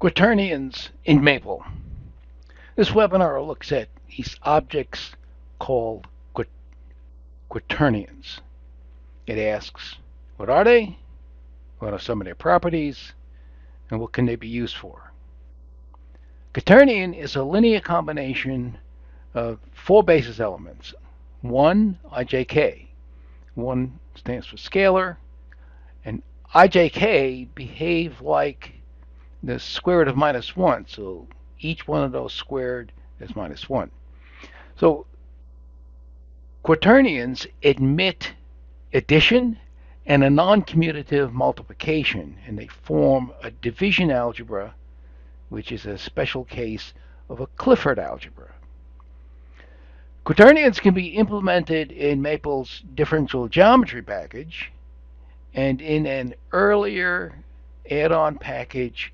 Quaternions in Maple. This webinar looks at these objects called quaternions. It asks, what are they? What are some of their properties? And what can they be used for? Quaternion is a linear combination of four basis elements. One, IJK. One stands for scalar, and IJK behave like the square root of -1. So each one of those squared is -1. So quaternions admit addition and a non-commutative multiplication, and they form a division algebra, which is a special case of a Clifford algebra. Quaternions can be implemented in Maple's differential geometry package and in an earlier add-on package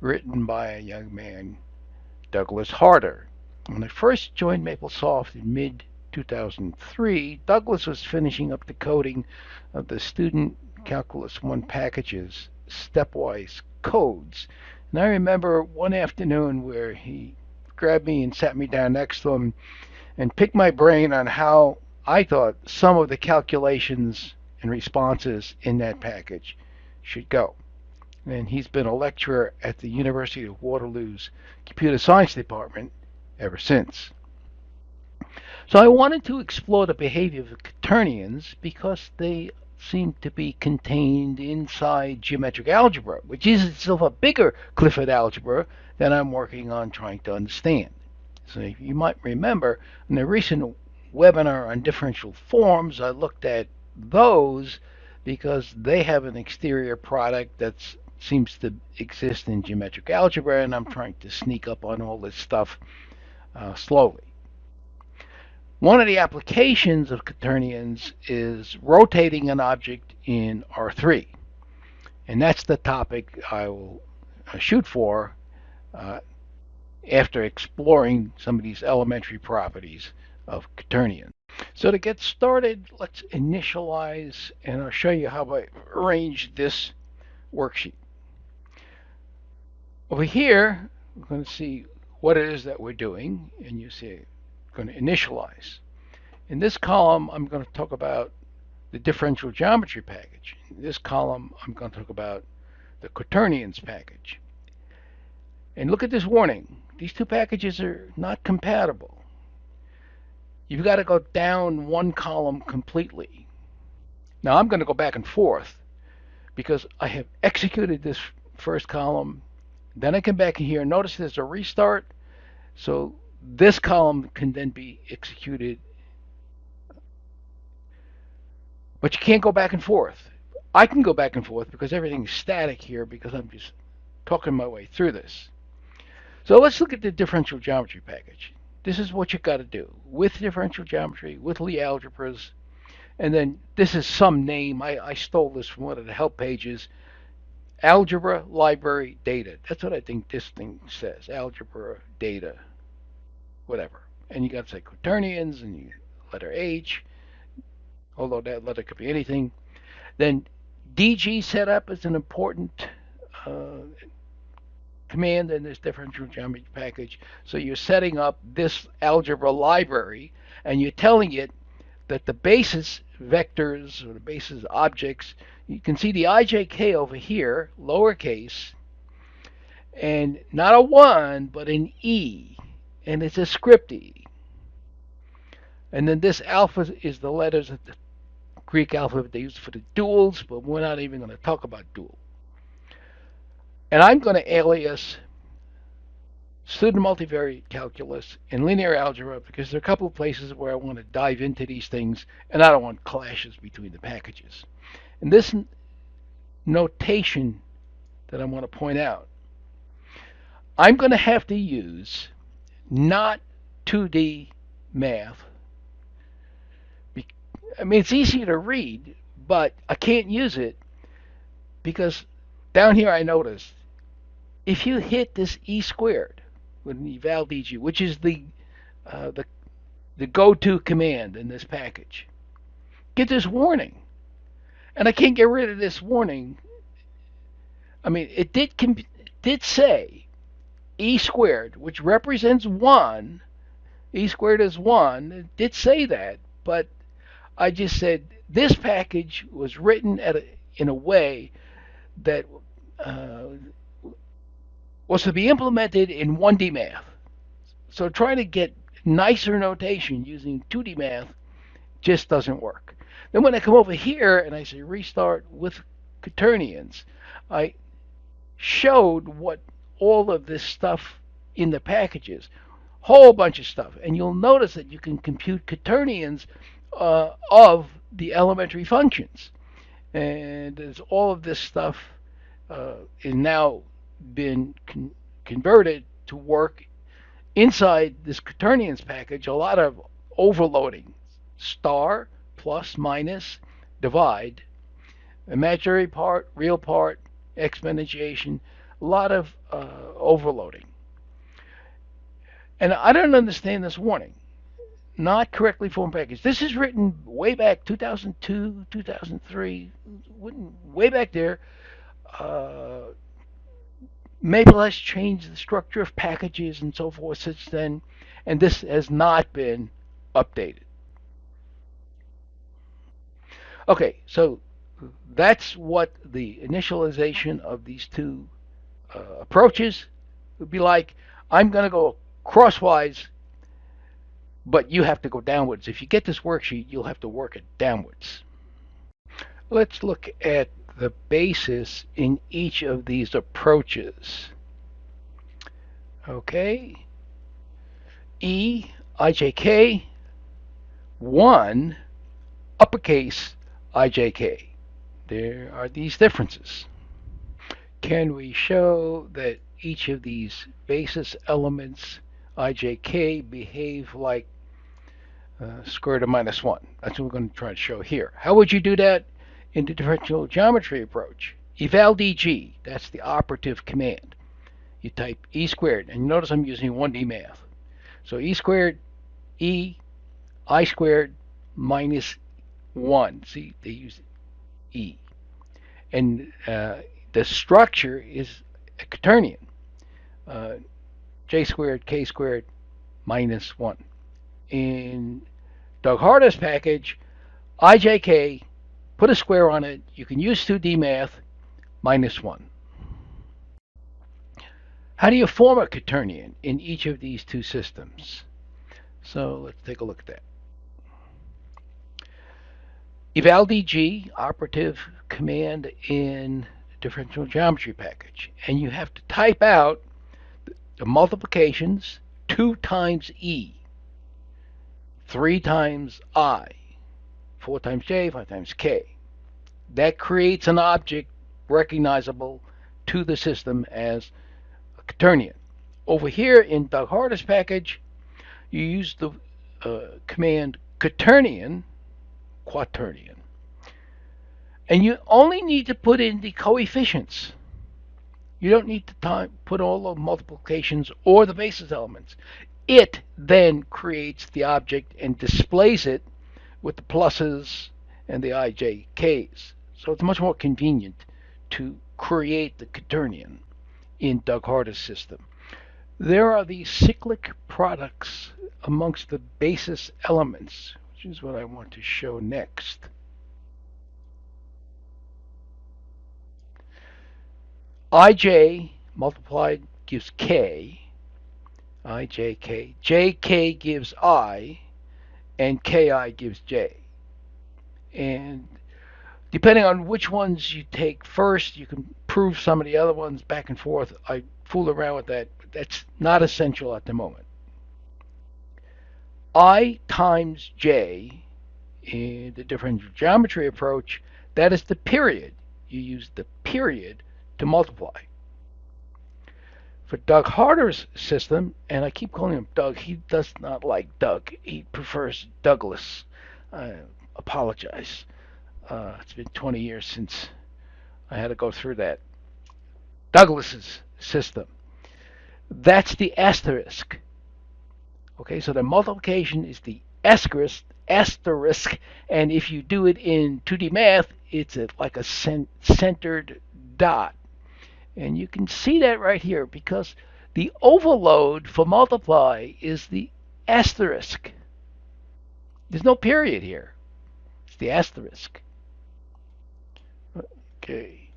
written by a young man, Douglas Harder. When I first joined Maplesoft in mid-2003, Douglas was finishing up the coding of the Student Calculus 1 package's stepwise codes. And I remember one afternoon where he grabbed me and sat me down next to him and picked my brain on how I thought some of the calculations and responses in that package should go. And he's been a lecturer at the University of Waterloo's Computer Science Department ever since. So I wanted to explore the behavior of quaternions because they seem to be contained inside geometric algebra, which is itself a bigger Clifford algebra that I'm working on trying to understand. So you might remember in the recent webinar on differential forms, I looked at those because they have an exterior product that seems to exist in geometric algebra, and I'm trying to sneak up on all this stuff slowly. One of the applications of quaternions is rotating an object in R3, and that's the topic I will shoot for after exploring some of these elementary properties of quaternions. So to get started, let's initialize, and I'll show you how I arrange this worksheet. Over here, we're going to see what it is that we're doing, and you see I'm going to initialize. In this column, I'm going to talk about the differential geometry package. In this column, I'm going to talk about the quaternions package. And look at this warning. These two packages are not compatible. You've got to go down one column completely. Now I'm going to go back and forth because I have executed this first column. Then I come back in here. Notice there's a restart. So this column can then be executed. But you can't go back and forth. I can go back and forth because everything's static here because I'm just talking my way through this. So let's look at the differential geometry package. This is what you've got to do with differential geometry, with Lie algebras, and then this is some name. I stole this from one of the help pages. Algebra, library, data. That's what I think this thing says. Algebra, data, whatever. And you got to say quaternions and you letter H, although that letter could be anything. Then DG setup is an important command in this differential geometry package. So you're setting up this algebra library and you're telling it that the basis vectors or the basis objects, you can see the IJK over here, lowercase, and not a 1, but an E, and it's a script E. And then this alpha is the letters of the Greek alphabet they use for the duals, but we're not even going to talk about dual. And I'm going to alias student multivariate calculus and linear algebra because there are a couple of places where I want to dive into these things and I don't want clashes between the packages. And this notation that I want to point out, I'm going to have to use not 2D math. I mean, it's easy to read, but I can't use it because down here I noticed if you hit this E squared with an eval DG, which is the go-to command in this package, get this warning. And I can't get rid of this warning. I mean, it did say e squared, which represents 1. E squared is 1. It did say that, but I just said this package was written in a way that uh, was to be implemented in 1D math. So trying to get nicer notation using 2D math just doesn't work. Then when I come over here and I say restart with Quaternions, I showed what all of this stuff in the packages, whole bunch of stuff, and you'll notice that you can compute Quaternions of the elementary functions, and there's all of this stuff is now been converted to work inside this Quaternions package. A lot of overloading, star, plus, minus, divide, imaginary part, real part, exponentiation, a lot of overloading. And I don't understand this warning. Not correctly formed package. This is written way back 2002, 2003, way back there. Uh, Maple has changed the structure of packages and so forth since then, and this has not been updated. Okay, so that's what the initialization of these two approaches would be like. I'm going to go crosswise, but you have to go downwards. If you get this worksheet, you'll have to work it downwards. Let's look at the basis in each of these approaches. Okay, E, IJK, 1, uppercase IJK. There are these differences. Can we show that each of these basis elements IJK behave like square root of minus 1? That's what we're going to try to show here. How would you do that in the differential geometry approach? Eval DG, that's the operative command. You type E squared, and notice I'm using 1D math. So E squared, E, I squared minus 1. See, they use E. And the structure is a Quaternion. J squared, K squared, minus 1. In Doug Harder's package, IJK, put a square on it. You can use 2D math, minus 1. How do you form a Quaternion in each of these two systems? So let's take a look at that. Eval DG, operative command in differential geometry package. And you have to type out the multiplications 2 times E, 3 times I, 4 times J, 5 times K. That creates an object recognizable to the system as a Quaternion. Over here in Doug Harder's package, you use the command Quaternion, and you only need to put in the coefficients. You don't need to put all the multiplications or the basis elements. It then creates the object and displays it with the pluses and the IJKs. So it's much more convenient to create the Quaternion in Doug Harder's system. There are these cyclic products amongst the basis elements, which is what I want to show next. IJ multiplied gives K, IJK, JK gives I, and KI gives J. And depending on which ones you take first, you can prove some of the other ones back and forth. I fool around with that, but that's not essential at the moment. I times J in the differential geometry approach, that is the period. You use the period to multiply. For Doug Harder's system, and I keep calling him Doug, he does not like Doug. He prefers Douglas. I apologize. It's been 20 years since I had to go through that. Douglas's system. That's the asterisk. Okay, so the multiplication is the asterisk, and if you do it in 2D math, it's like a centered dot. And you can see that right here because The overload for multiply is the asterisk. There's no period here. It's the asterisk. Okay,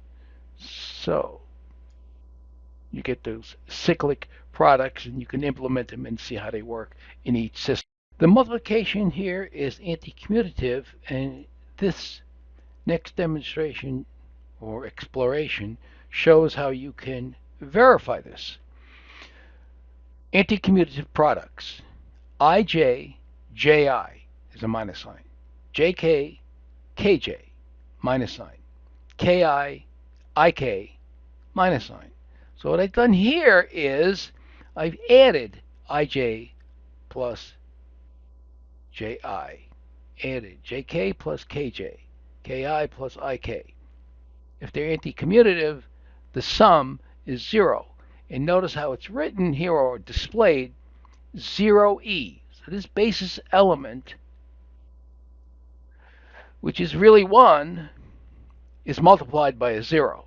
so you get those cyclic products and you can implement them and see how they work in each system. The multiplication here is anti-commutative, and this next demonstration or exploration shows how you can verify this. Anti-commutative products. IJ, JI is a minus sign. JK, KJ, minus sign. KI, IK, minus sign. So what I've done here is I've added IJ plus JI, added JK plus KJ, KI plus IK. If they're anti-commutative, the sum is 0. And notice how it's written here or displayed 0e. So this basis element, which is really 1, is multiplied by a 0.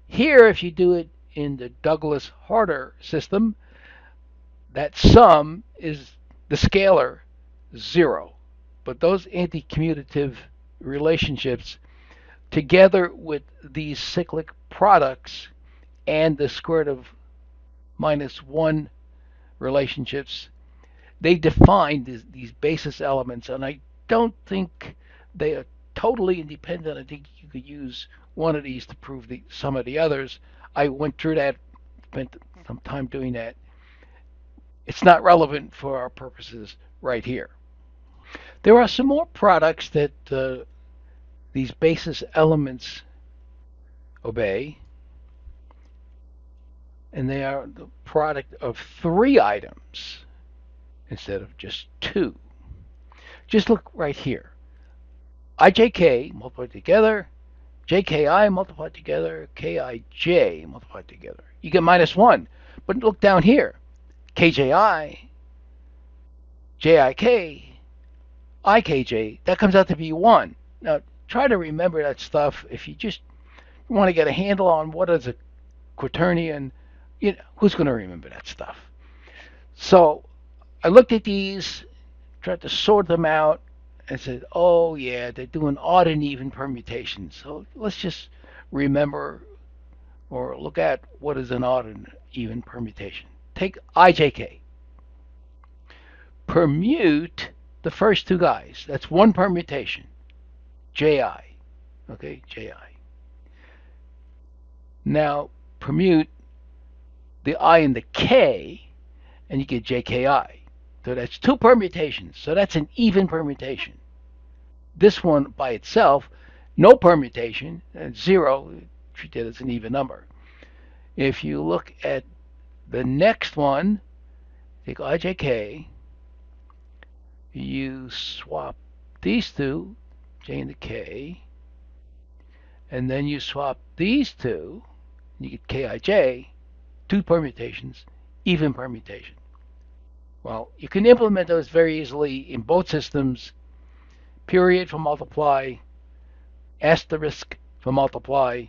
Here, if you do it in the Douglas-Harder system, that sum is the scalar 0. But those anti-commutative relationships, together with these cyclic products and the square root of minus 1 relationships, they define these basis elements, and I don't think they are totally independent. I think you could use one of these to prove some of the others. I went through that, spent some time doing that. It's not relevant for our purposes right here. There are some more products that these basis elements obey, and they are the product of 3 items instead of just 2. Just look right here. IJK multiplied together, JKI multiplied together, KIJ multiplied together. You get minus 1. But look down here. KJI, JIK, IKJ, that comes out to be 1. Now, try to remember that stuff. If you just want to get a handle on what is a quaternion, who's going to remember that stuff? So I looked at these, tried to sort them out, and said, oh yeah, they're doing odd and even permutations. So let's just remember or look at what is an odd and even permutation. Take IJK. Permute the first 2 guys. That's 1 permutation. JI. Okay, JI. Now permute the I and the K, and you get JKI. So that's 2 permutations. So that's an even permutation. This one by itself, no permutation, 0, treat that as an even number. If you look at the next one, take IJK, you swap these 2, J and the K, and then you swap these 2, you get KIJ, 2 permutations, even permutation. Well, you can implement those very easily in both systems. Period for multiply, asterisk for multiply.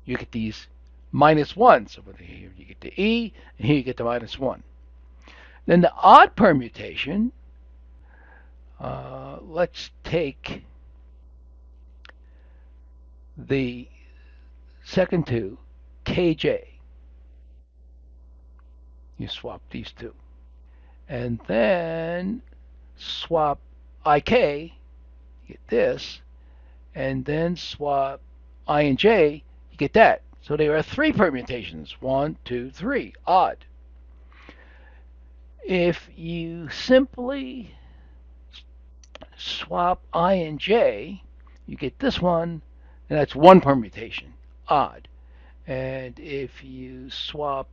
You get these minus 1. So here you get the E, and here you get the minus 1. Then the odd permutation, let's take the second 2, KJ. You swap these 2. And then swap IK, you get this, and then swap I and J, you get that. So there are 3 permutations, 1, 2, 3, odd. If you simply swap I and J, you get this one, and that's 1 permutation, odd. And if you swap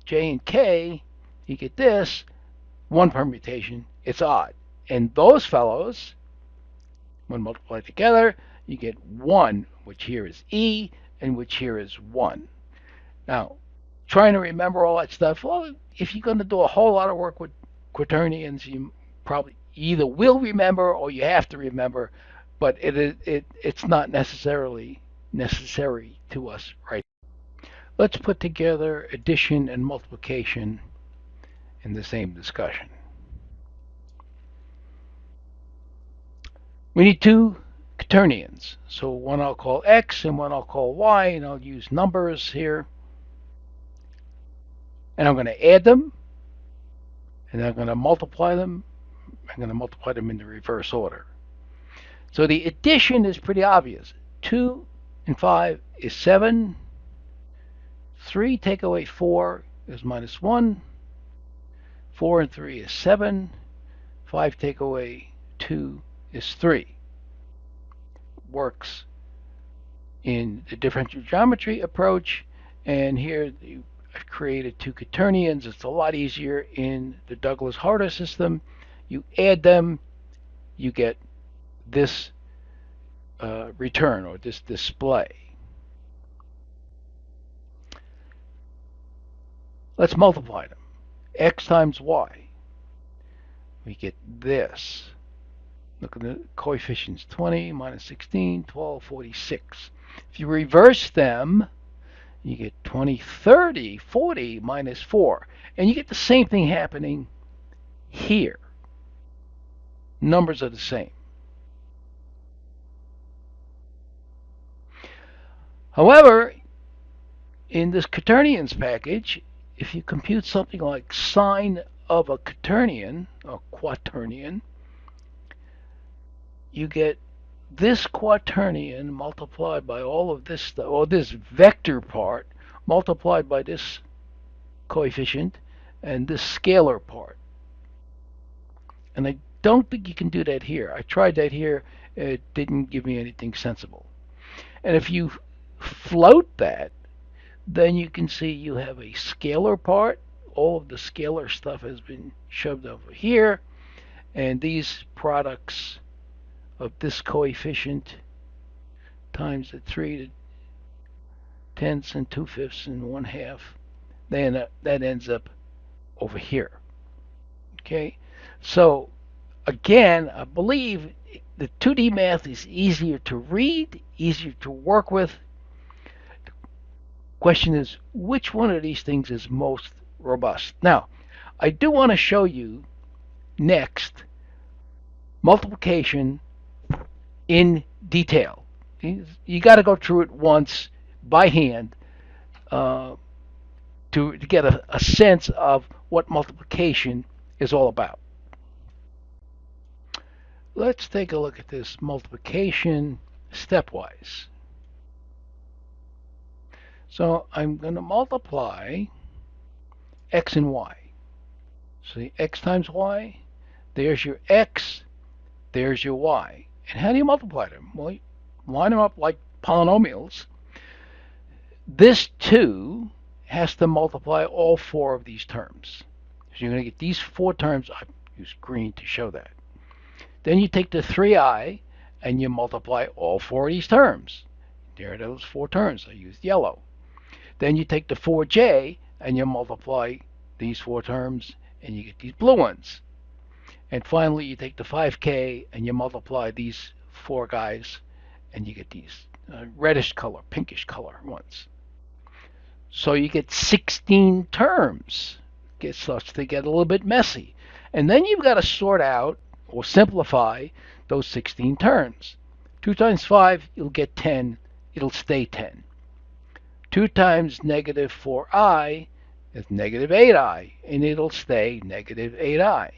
J and K, you get this, 1 permutation, it's odd. And those fellows, when multiplied together, you get 1, which here is E, and which here is 1. Now, trying to remember all that stuff, well, if you're going to do a whole lot of work with quaternions, you probably either will remember or you have to remember, but it's not necessarily necessary to us right now. Let's put together addition and multiplication in the same discussion. We need two quaternions. So one I'll call x and one I'll call y, and I'll use numbers here. And I'm going to add them, and I'm going to multiply them. I'm going to multiply them in the reverse order. So the addition is pretty obvious. 2 and 5 is 7. 3 take away 4 is minus 1. 4 and 3 is 7. 5 take away 2 is 3. Works in the differential geometry approach, and here I've created two quaternions. It's a lot easier in the Douglas-Harder system. You add them, you get this return, or this display. Let's multiply them. X times y. We get this. Look at the coefficients: 20, minus 16, 12, 46. If you reverse them, you get 20, 30, 40, minus 4. And you get the same thing happening here. Numbers are the same. However, in this quaternions package, if you compute something like sine of a quaternion, or quaternion, you get this quaternion multiplied by all of this stuff, or this vector part multiplied by this coefficient and this scalar part. And I don't think you can do that here. I tried that here. It didn't give me anything sensible. And if you float that, then you can see you have a scalar part. All of the scalar stuff has been shoved over here. And these products of this coefficient times the 3 tenths and 2/5 and 1/2, then that ends up over here. Okay, so again, I believe the 2D math is easier to read, easier to work with. The question is, which one of these things is most robust? Now, I do want to show you next multiplication in detail. You got to go through it once by hand to get a sense of what multiplication is all about. Let's take a look at this multiplication stepwise. So I'm going to multiply x and y. See, x times y, there's your x, there's your y. And how do you multiply them? Well, you line them up like polynomials. This 2 has to multiply all 4 of these terms. So you're going to get these 4 terms. I use green to show that. Then you take the 3i and you multiply all 4 of these terms. There are those 4 terms. I used yellow. Then you take the 4j and you multiply these 4 terms and you get these blue ones. And finally, you take the 5k and you multiply these 4 guys and you get these reddish color, pinkish color ones. So you get 16 terms. It starts to get a little bit messy. And then you've got to sort out or simplify those 16 terms. 2 times 5, you'll get 10. It'll stay 10. 2 times negative 4i is negative 8i, and it'll stay negative 8i.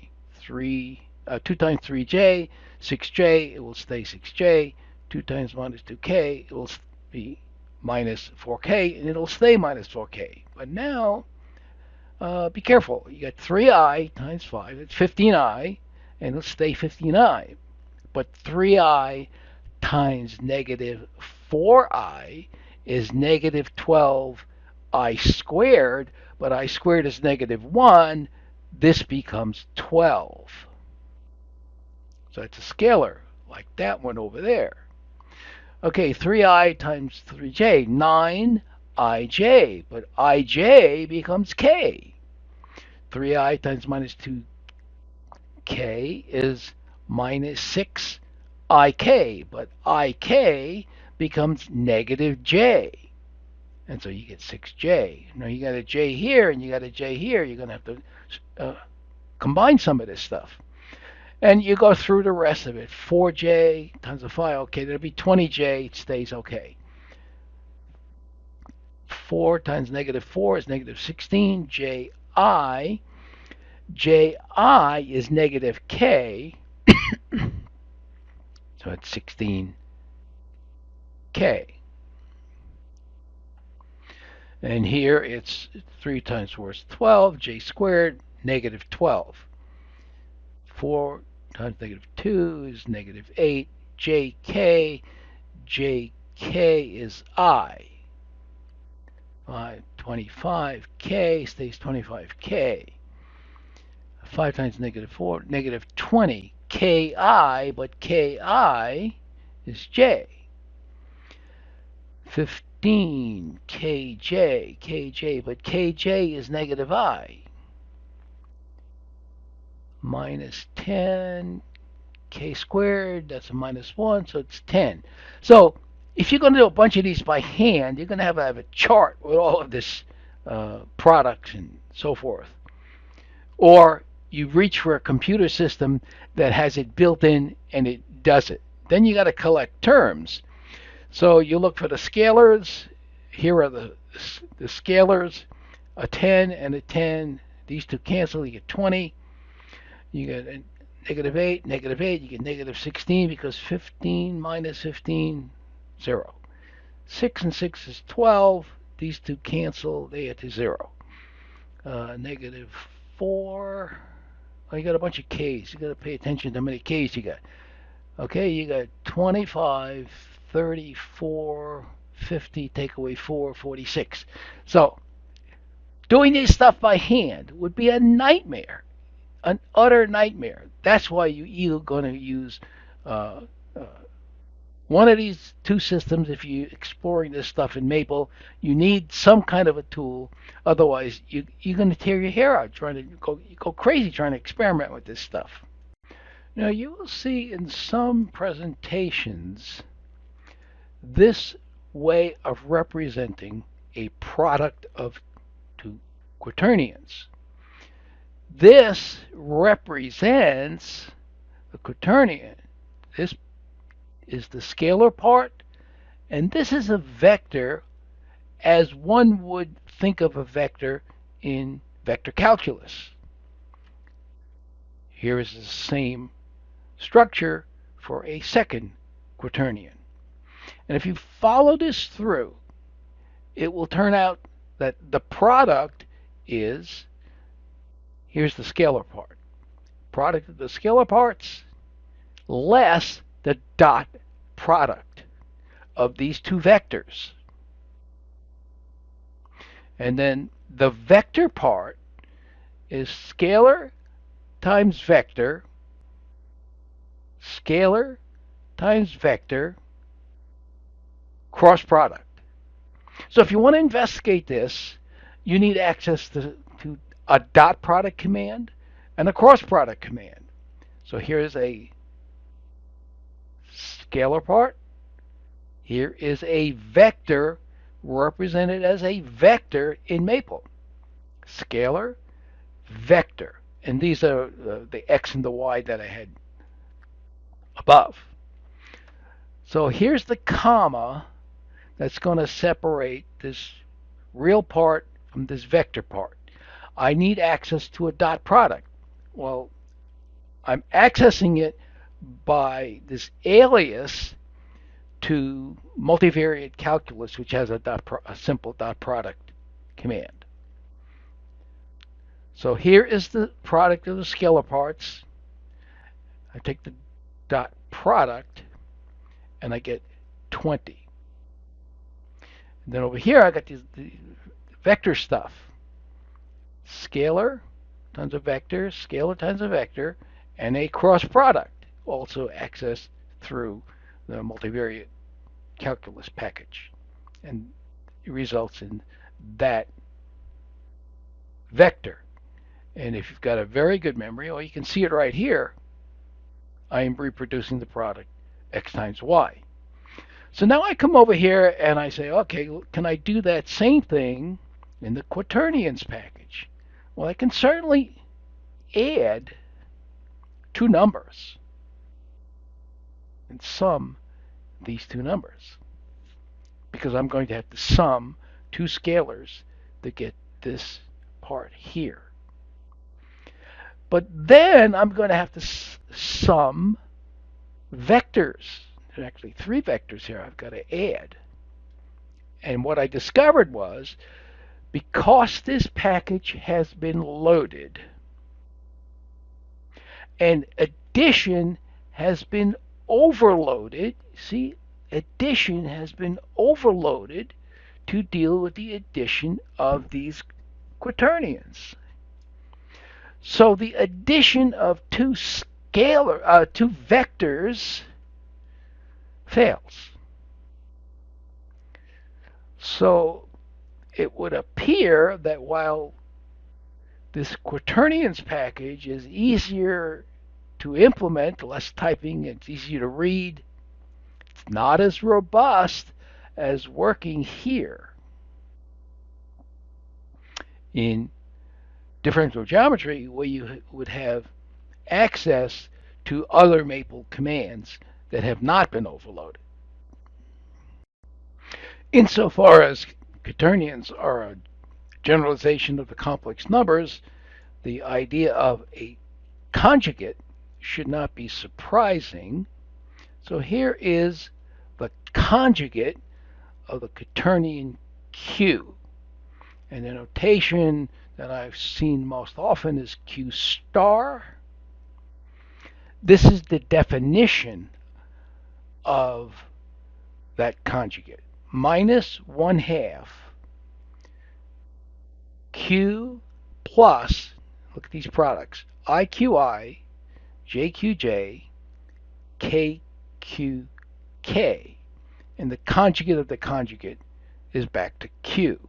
2 times 3j, 6j, it will stay 6j. 2 times minus 2k, it will be minus 4k, and it'll stay minus 4k. But now, be careful. You got 3i times 5, it's 15i, and it'll stay 15i. But 3i times negative 4i is negative 12i squared, but I squared is negative 1. This becomes 12. So it's a scalar, like that one over there. Okay, 3i times 3j, 9ij, but ij becomes k. 3i times minus 2k is minus 6ik, but ik becomes negative j. And so you get 6j. Now you got a j here and you got a j here. You're going to have to combine some of this stuff. And you go through the rest of it. 4j times the phi, okay, that'll be 20j. It stays okay. 4 times negative 4 is negative 16. Ji. Ji is negative k. So it's 16k. And here it's 3 times 4 is 12. J squared, negative 12. 4 times negative 2 is negative 8. Jk is I. 25k stays 25k. 5 times negative 4, negative 20. Ki, but ki is j. 15 kj, but kj is negative I. Minus 10 k squared, that's a minus 1, so it's 10. So if you're going to do a bunch of these by hand, you're going to have a chart with all of this products and so forth. Or you reach for a computer system that has it built in and it does it. Then you got to collect terms. So you look for the scalars. Here are the scalars, a 10 and a 10. These two cancel, you get 20. You get a negative 8, you get negative 16 because 15 minus 15, 0. 6 and 6 is 12. These two cancel, they get to 0. Negative 4. Oh, you got a bunch of k's. You got to pay attention to how many k's you got. Okay, you got 25, 34, 50, take away 4, 46. So, doing this stuff by hand would be a nightmare. An utter nightmare. That's why you either going to use one of these two systems. If you're exploring this stuff in Maple, you need some kind of a tool. Otherwise, you're going to tear your hair out trying to go crazy trying to experiment with this stuff. Now, you will see in some presentations this way of representing a product of two quaternions. This represents the quaternion. This is the scalar part, and this is a vector as one would think of a vector in vector calculus. Here is the same structure for a second quaternion. And if you follow this through, it will turn out that the product is, here's the scalar part. Product of the scalar parts less the dot product of these two vectors. And then the vector part is scalar times vector, scalar times vector, cross product. So if you want to investigate this, you need access to a dot product command and a cross product command. So here's a scalar part. Here is a vector represented as a vector in Maple. Scalar, vector. And these are the x and the y that I had above. So here's the comma that's going to separate this real part from this vector part. I need access to a dot product. Well, I'm accessing it by this alias to multivariate calculus, which has a simple dot product command. So here is the product of the scalar parts. I take the dot product and I get 20. And then over here I got the vector stuff. Scalar times a vector, scalar times a vector, and a cross product, also accessed through the multivariate calculus package. And it results in that vector. And if you've got a very good memory, or you can see it right here, I am reproducing the product x times y. So now I come over here and I say, okay, can I do that same thing in the Quaternions package? Well, I can certainly add two numbers and sum these two numbers because I'm going to have to sum two scalars to get this part here. But then I'm going to have to sum vectors. There's actually three vectors here I've got to add. And what I discovered was because this package has been loaded and addition has been overloaded, see, addition has been overloaded to deal with the addition of these quaternions. So the addition of two vectors fails. So it would appear that while this Quaternions package is easier to implement, less typing, it's easier to read, it's not as robust as working here in differential geometry, where you would have access to other Maple commands that have not been overloaded. Insofar as quaternions are a generalization of the complex numbers, the idea of a conjugate should not be surprising. So here is the conjugate of the quaternion Q. And the notation that I've seen most often is Q star. This is the definition of that conjugate. Minus 1/2 Q plus, look at these products, IQI, JQJ, KQK. And the conjugate of the conjugate is back to Q.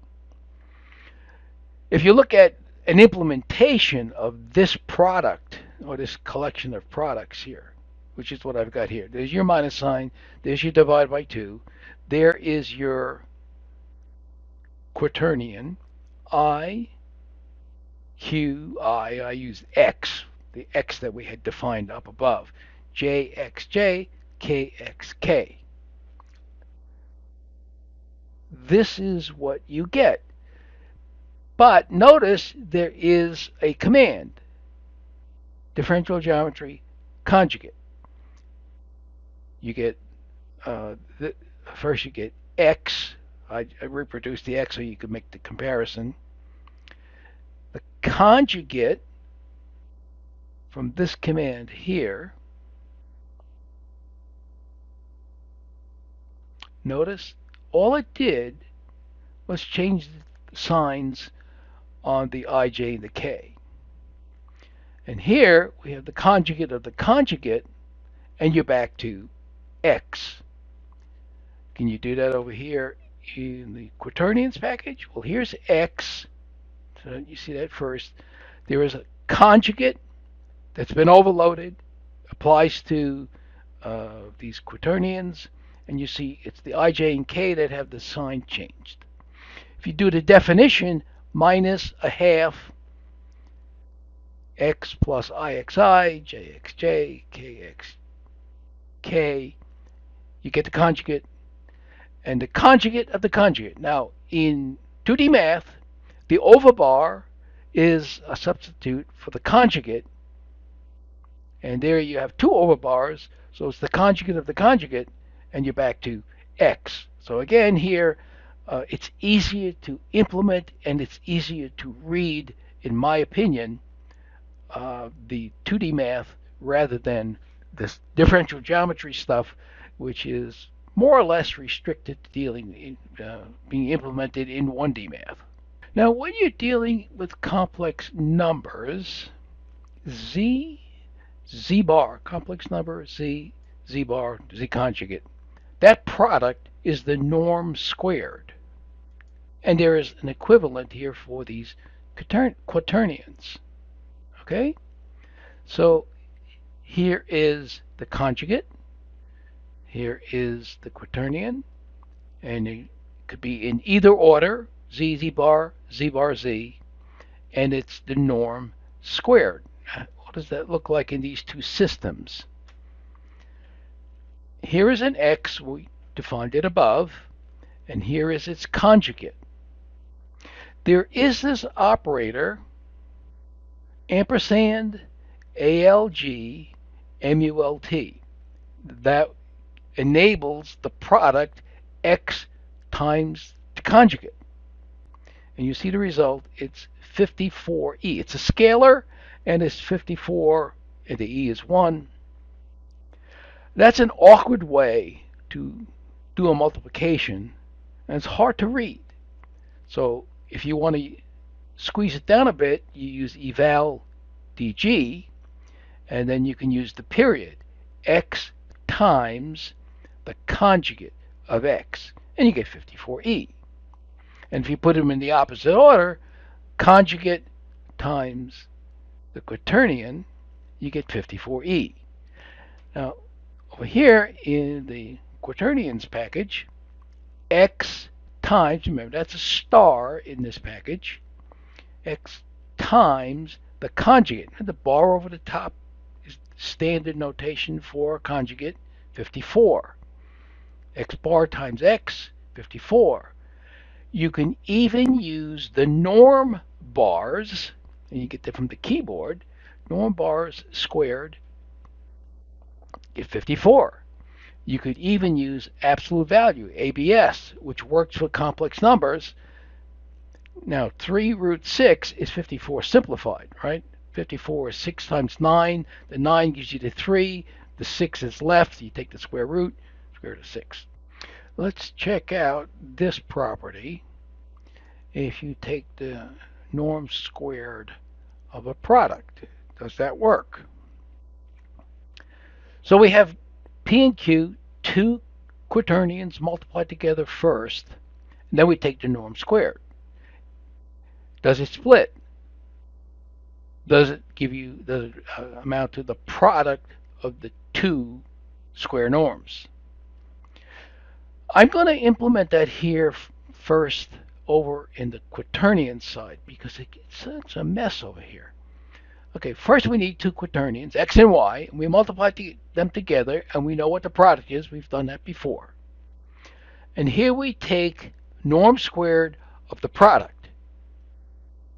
If you look at an implementation of this product, or this collection of products here, which is what I've got here. There's your minus sign, there's your divide by 2, there is your quaternion, I use X, the X that we had defined up above, JXJ, KXK. This is what you get. But notice there is a command, differential geometry conjugate. You get, first you get X. I reproduced the X so you could make the comparison. The conjugate from this command here, notice all it did was change the signs on the I, J, and the K. And here we have the conjugate of the conjugate, and you're back to X. Can you do that over here in the quaternions package? Well, here's X. So you see that first. There is a conjugate that's been overloaded, applies to these quaternions, and you see it's the I, J, and K that have the sign changed. If you do the definition, minus 1/2 X plus IXI, JXJ, KXK, you get the conjugate, and the conjugate of the conjugate. Now, in 2D math, the overbar is a substitute for the conjugate, and there you have two overbars, so it's the conjugate of the conjugate, and you're back to X. So again, here, it's easier to implement, and it's easier to read, in my opinion, the 2D math rather than this differential geometry stuff, which is more or less restricted to being implemented in 1D math. Now, when you're dealing with complex numbers, Z bar, complex number, Z bar, Z conjugate, that product is the norm squared. And there is an equivalent here for these quaternions. Okay? So here is the conjugate. Here is the quaternion, and it could be in either order, z, z bar, z, and it's the norm squared. What does that look like in these two systems? Here is an x, we defined it above, and here is its conjugate. There is this operator, ampersand ALG MULT, that enables the product x times the conjugate. And you see the result, it's 54e. It's a scalar, and it's 54, and the e is 1. That's an awkward way to do a multiplication, and it's hard to read. So if you want to squeeze it down a bit, you use eval dg, and then you can use the period, x times the conjugate of x, and you get 54e. And if you put them in the opposite order, conjugate times the quaternion, you get 54e. Now, over here in the quaternions package, x times, remember that's a star in this package, x times the conjugate. And the bar over the top is standard notation for conjugate, 54. X bar times x, 54. You can even use the norm bars, and you get that from the keyboard, norm bars squared, get 54. You could even use absolute value, ABS, which works for complex numbers. Now, 3 root 6 is 54 simplified, right? 54 is 6 times 9. The 9 gives you the 3. The 6 is left. You take the square root of 6. Let's check out this property. If you take the norm squared of a product, does that work? So we have P and Q, two quaternions multiplied together first, and then we take the norm squared. Does it split? Does it amount to the product of the two square norms? I'm going to implement that here first over in the quaternion side because it's such a mess over here. Okay, first we need two quaternions, x and y, and we multiply them together, and we know what the product is. We've done that before. And here we take norm squared of the product,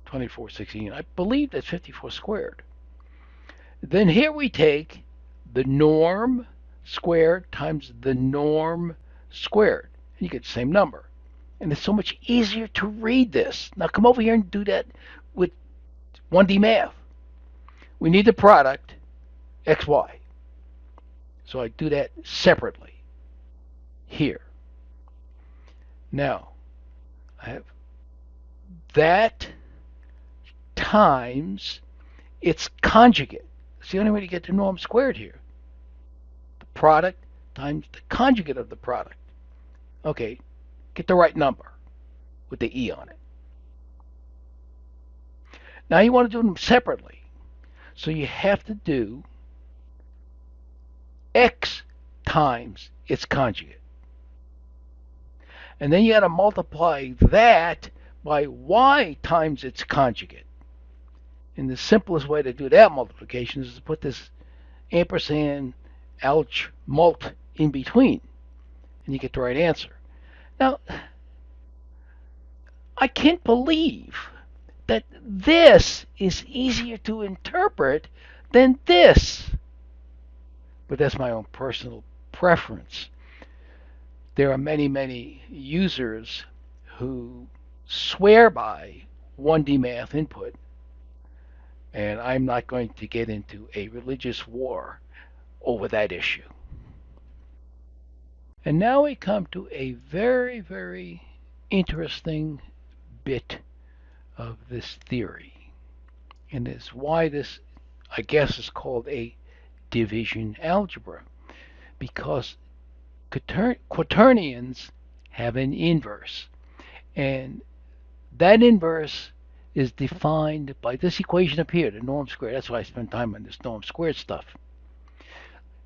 24, 16. I believe that's 54 squared. Then here we take the norm squared times the norm squared, and you get the same number. And it's so much easier to read this. Now come over here and do that with 1D math. We need the product, xy. So I do that separately here. Now, I have that times its conjugate. It's the only way to get the norm squared here. The product times the conjugate of the product. Okay, get the right number with the e on it. Now you want to do them separately. So you have to do x times its conjugate. And then you got to multiply that by y times its conjugate. And the simplest way to do that multiplication is to put this ampersand alch mult in between, and you get the right answer. Now, I can't believe that this is easier to interpret than this. But that's my own personal preference. There are many, many users who swear by 1D math input, and I'm not going to get into a religious war over that issue. And now we come to a very, very interesting bit of this theory, and it's why this, I guess, is called a division algebra, because quaternions have an inverse, and that inverse is defined by this equation up here, the norm squared. That's why I spend time on this norm squared stuff.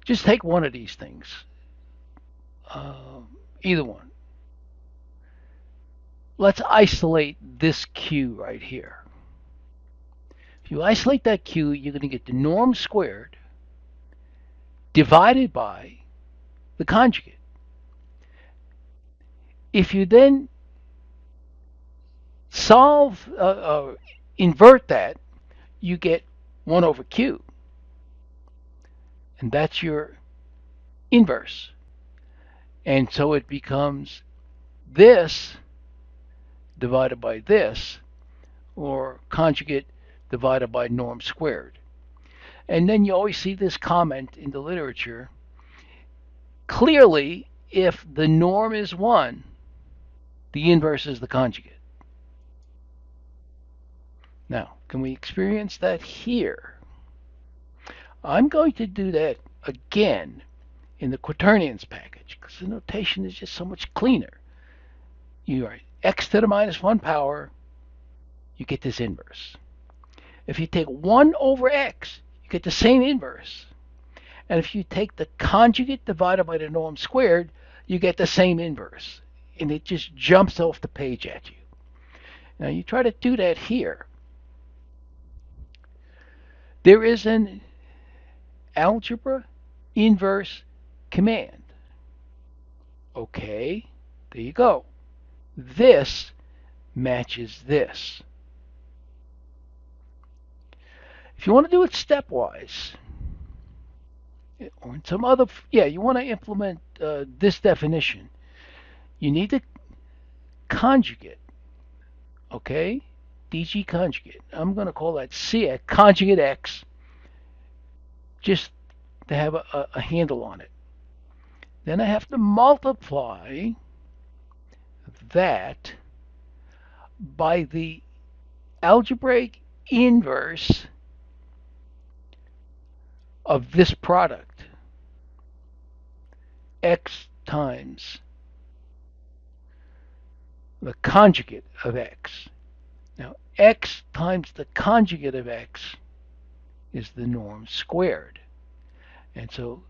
Just take one of these things. either one. Let's isolate this Q right here. If you isolate that Q, you're going to get the norm squared divided by the conjugate. If you then invert that, you get 1 over Q. And that's your inverse. And so it becomes this divided by this, or conjugate divided by norm squared. And then you always see this comment in the literature. Clearly, if the norm is 1, the inverse is the conjugate. Now, can we experience that here? I'm going to do that again in the Quaternions package because the notation is just so much cleaner. You are x to the minus 1 power, you get this inverse. If you take 1 over x, you get the same inverse. And if you take the conjugate divided by the norm squared, you get the same inverse. And it just jumps off the page at you. Now you try to do that here. There is an algebra inverse command. Okay, there you go. This matches this. If you want to do it stepwise, or in some other, you want to implement this definition, you need the conjugate, okay? DG conjugate. I'm going to call that CX, conjugate X, just to have a handle on it. Then I have to multiply that by the algebraic inverse of this product, x times the conjugate of x. Now, x times the conjugate of x is the norm squared. And so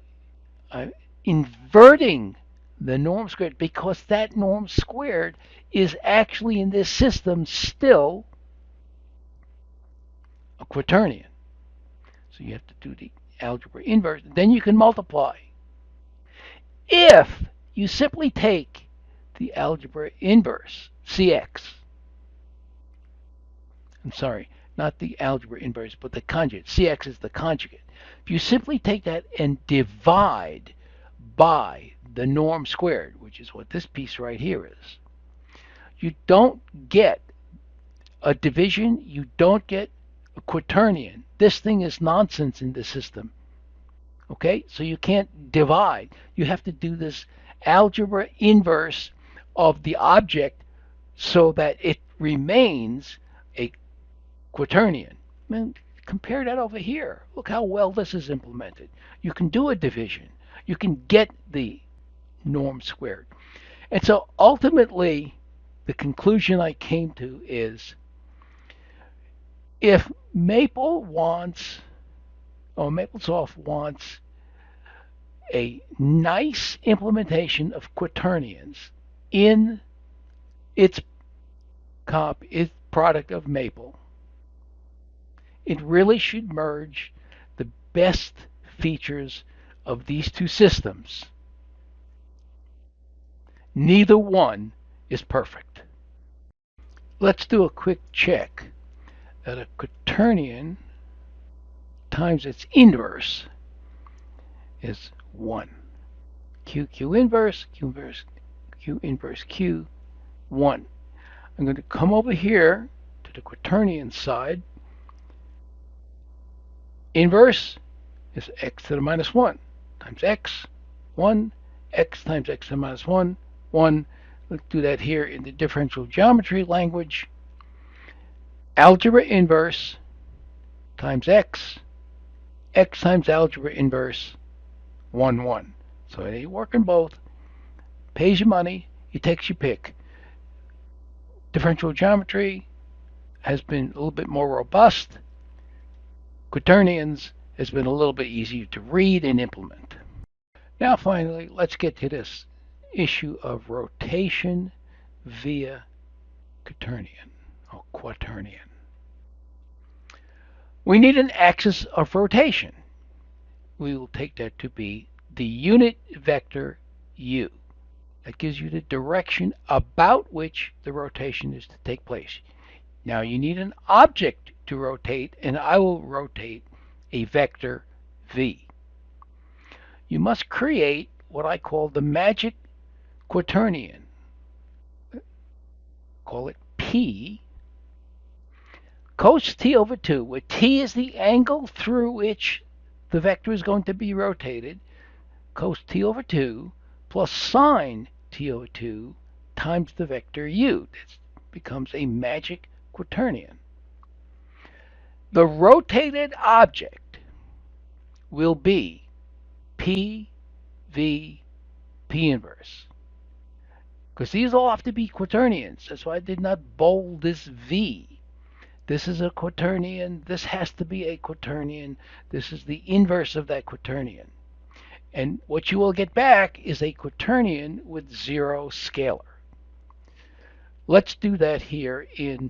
I'm inverting the norm squared because that norm squared is actually in this system still a quaternion. So you have to do the algebra inverse. Then you can multiply. If you simply take the algebra inverse, CX, I'm sorry, not the algebra inverse, but the conjugate. CX is the conjugate. If you simply take that and divide by the norm squared, which is what this piece right here is, you don't get a division, you don't get a quaternion. This thing is nonsense in the system. Okay, so you can't divide. You have to do this algebra inverse of the object so that it remains a quaternion. And compare that over here. Look how well this is implemented. You can do a division. You can get the norm squared. And so ultimately, the conclusion I came to is if Maplesoft wants a nice implementation of quaternions in its product of Maple, it really should merge the best features of these two systems. Neither one is perfect. Let's do a quick check that a quaternion times its inverse is 1. Q inverse, Q inverse, Q inverse, Q, 1. I'm going to come over here to the quaternion side. Inverse is x to the minus 1 times x, 1, x times x to the minus 1, 1. Let's do that here in the differential geometry language. Algebra inverse times x, x times algebra inverse, 1, 1. So they work in both. Pays you money, he takes your pick. Differential geometry has been a little bit more robust. Quaternions has been a little bit easier to read and implement. Now finally, let's get to this issue of rotation via Quaternion or Quaternion. We need an axis of rotation. We will take that to be the unit vector u. That gives you the direction about which the rotation is to take place. Now you need an object to rotate, and I will rotate a vector v. You must create what I call the magic Quaternion. Call it P cos t over 2, where t is the angle through which the vector is going to be rotated, cos t over 2 plus sine t over 2 times the vector u. That becomes a magic Quaternion. The rotated object will be P, V, P inverse. Because these all have to be Quaternions. That's why I did not bold this V. This is a Quaternion. This has to be a Quaternion. This is the inverse of that Quaternion. And what you will get back is a Quaternion with zero scalar. Let's do that here in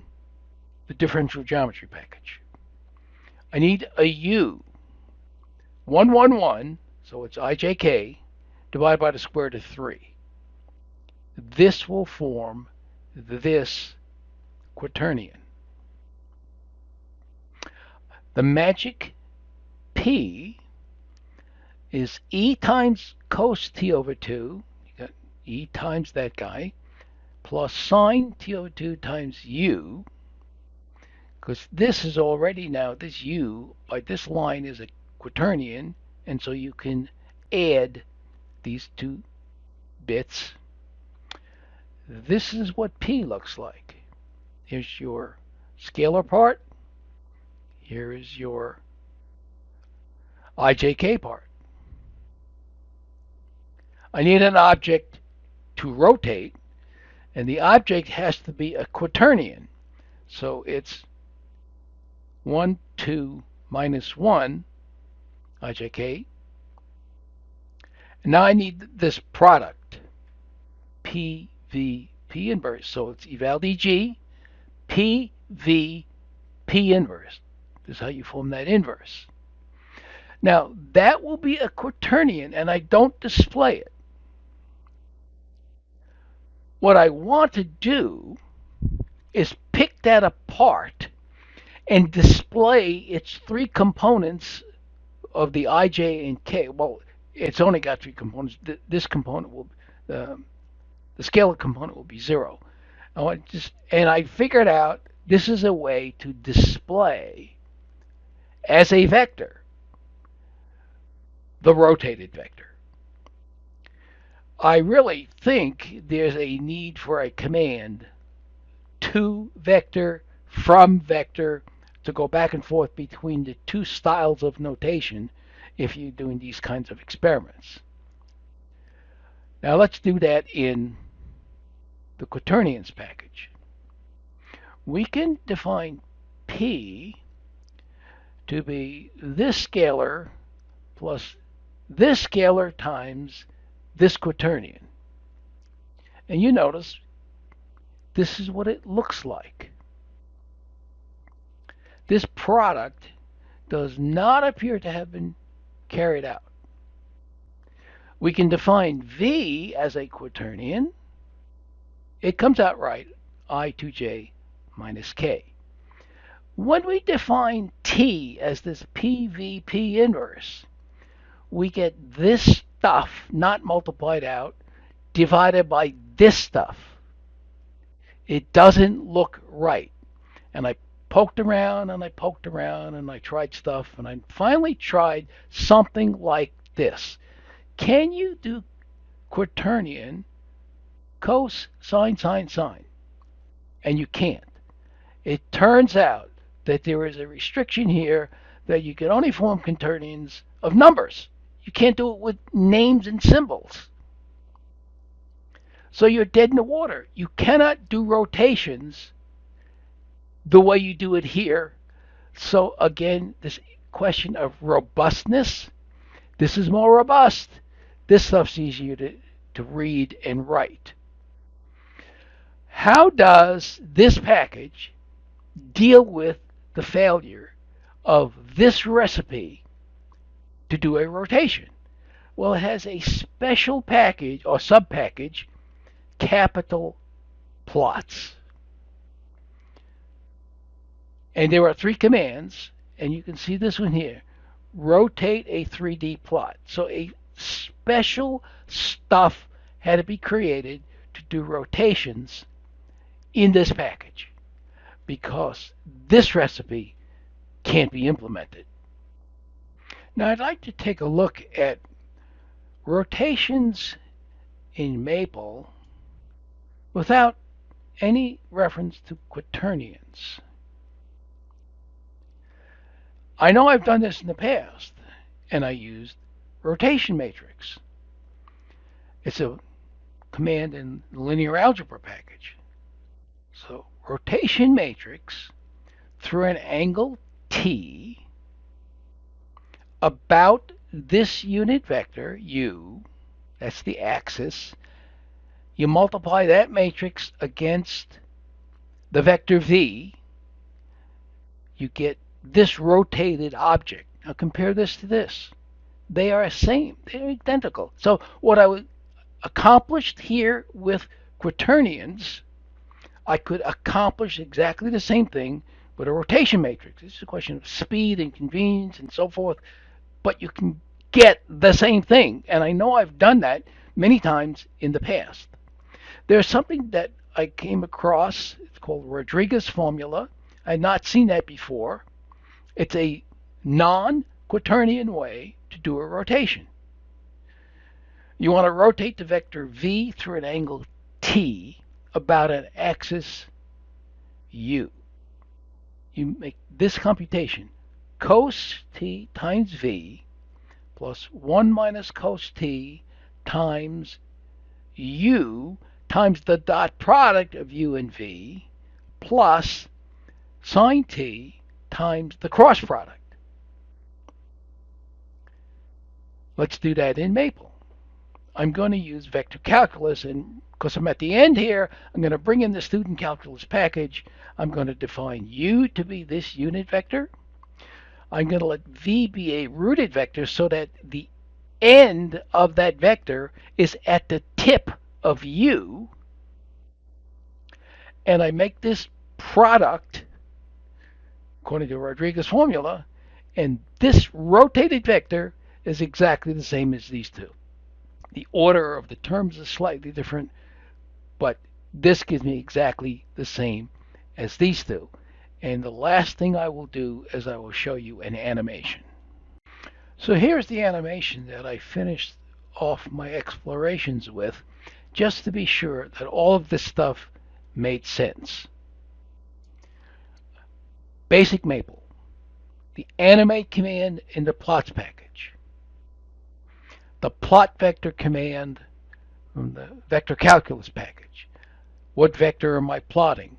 the differential geometry package. I need a U. 111, so it's ijk, divided by the square root of 3. This will form this Quaternion. The magic P is E times cos t over 2, you got E times that guy, plus sine t over 2 times u, because this is already now, this u by this line is a Quaternion, and so you can add these two bits. This is what P looks like. Here's your scalar part. Here is your ijk part. I need an object to rotate, and the object has to be a Quaternion. So it's 1, 2, minus 1, ijk. And now I need this product, P, V, P inverse. So it's eval dg, P, V, P inverse. This is how you form that inverse. Now, that will be a Quaternion, and I don't display it. What I want to do is pick that apart and display its three components of the ij and k. Well, it's only got three components. This component will, the scalar component will be 0. And I figured out this is a way to display as a vector the rotated vector. I really think there's a need for a command to vector from vector to go back and forth between the two styles of notation if you're doing these kinds of experiments. Now let's do that in the Quaternions package. We can define P to be this scalar plus this scalar times this Quaternion. And you notice this is what it looks like. This product does not appear to have been carried out. We can define V as a Quaternion. It comes out right, I2j minus k. When we define T as this PVP inverse, we get this stuff not multiplied out divided by this stuff. It doesn't look right. And I poked around and I poked around and I tried stuff and I finally tried something like this. Can you do Quaternion cos, sine, sine, sine? And you can't. It turns out that there is a restriction here that you can only form Quaternions of numbers. You can't do it with names and symbols. So you're dead in the water. You cannot do rotations the way you do it here. So again, this question of robustness, this is more robust. This stuff's easier to to read and write. How does this package deal with the failure of this recipe to do a rotation? Well, it has a special package or subpackage, capital plots. And there are three commands, and you can see this one here. Rotate a 3D plot. So a special stuff had to be created to do rotations in this package because this recipe can't be implemented. Now I'd like to take a look at rotations in Maple without any reference to quaternions. I know I've done this in the past, and I used rotation matrix. It's a command in the linear algebra package. So rotation matrix through an angle t about this unit vector u, that's the axis. You multiply that matrix against the vector v, you get this rotated object. Now compare this to this. They are the same. They're identical. So what I accomplished here with quaternions, I could accomplish exactly the same thing with a rotation matrix. It's a question of speed and convenience and so forth, but you can get the same thing. And I know I've done that many times in the past. There's something that I came across. It's called Rodrigues formula. I had not seen that before. It's a non-quaternion way to do a rotation. You want to rotate the vector v through an angle t about an axis u. You make this computation. Cos t times v plus 1 minus cos t times u times the dot product of u and v plus sine t times the cross product. Let's do that in Maple. I'm going to use vector calculus, and because I'm at the end here, I'm going to bring in the student calculus package. I'm going to define u to be this unit vector. I'm going to let v be a rooted vector so that the end of that vector is at the tip of u. And I make this product according to Rodrigues formula, and this rotated vector is exactly the same as these two. The order of the terms is slightly different, but this gives me exactly the same as these two. And the last thing I will do is I will show you an animation. So here's the animation that I finished off my explorations with, just to be sure that all of this stuff made sense. Basic Maple, the animate command in the plots package, the plot vector command from the vector calculus package. What vector am I plotting?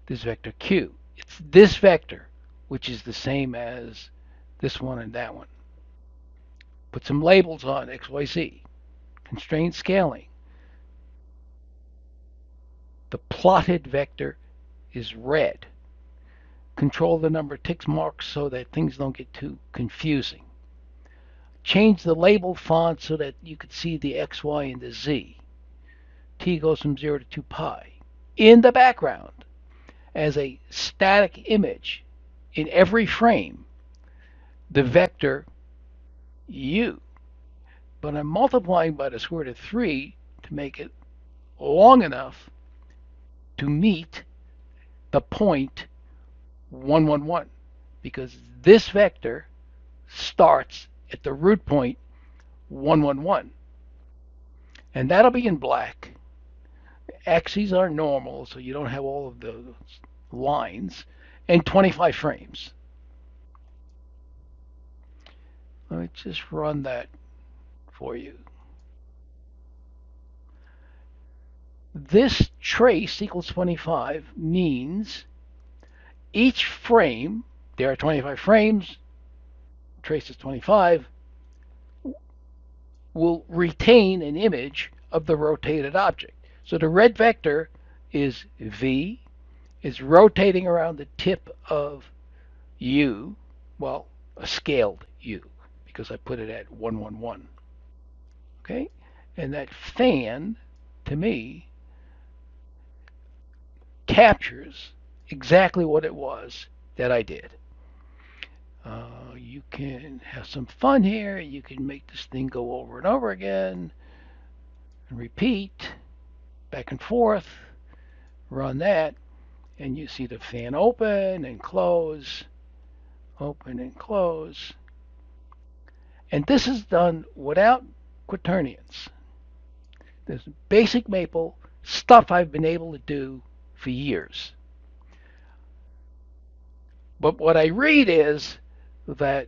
This vector q. It's this vector, which is the same as this one and that one. Put some labels on x, y, z. Constrained scaling. The plotted vector is red. Control the number of tick marks so that things don't get too confusing. Change the label font so that you could see the x, y, and the z. T goes from 0 to 2 pi. In the background, as a static image in every frame, the vector u. But I'm multiplying by the square root of 3 to make it long enough to meet the point 1, 1, 1, because this vector starts at the root point 1, 1, 1. And that'll be in black. Axes are normal, so you don't have all of those lines, and 25 frames. Let me just run that for you. This trace equals 25 means each frame, there are 25 frames, trace is 25, will retain an image of the rotated object. So the red vector is V, is rotating around the tip of U, well, a scaled U, because I put it at 111. Okay? And that fan, to me, captures exactly what it was that I did. You can have some fun here. You can make this thing go over and over again and repeat back and forth. Run that, and you see the fan open and close, open and close. And this is done without quaternions. This basic maple stuff I've been able to do for years. But what I read is that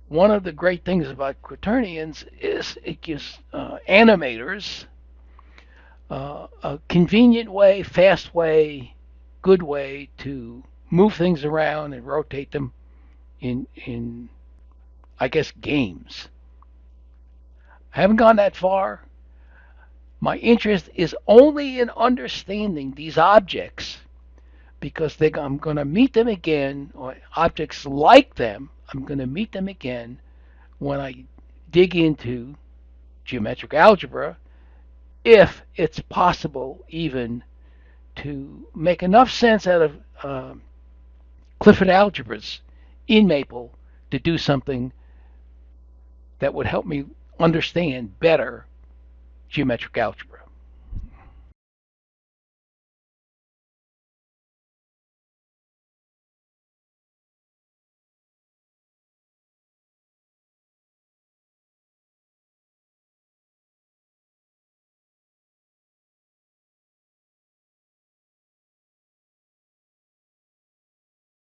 one of the great things about Quaternions is it gives animators a convenient way, fast way, good way to move things around and rotate them in I guess games. I haven't gone that far. My interest is only in understanding these objects because I'm going to meet them again, or objects like them, I'm going to meet them again when I dig into geometric algebra, if it's possible even to make enough sense out of Clifford algebras in Maple to do something that would help me understand better geometric algebra.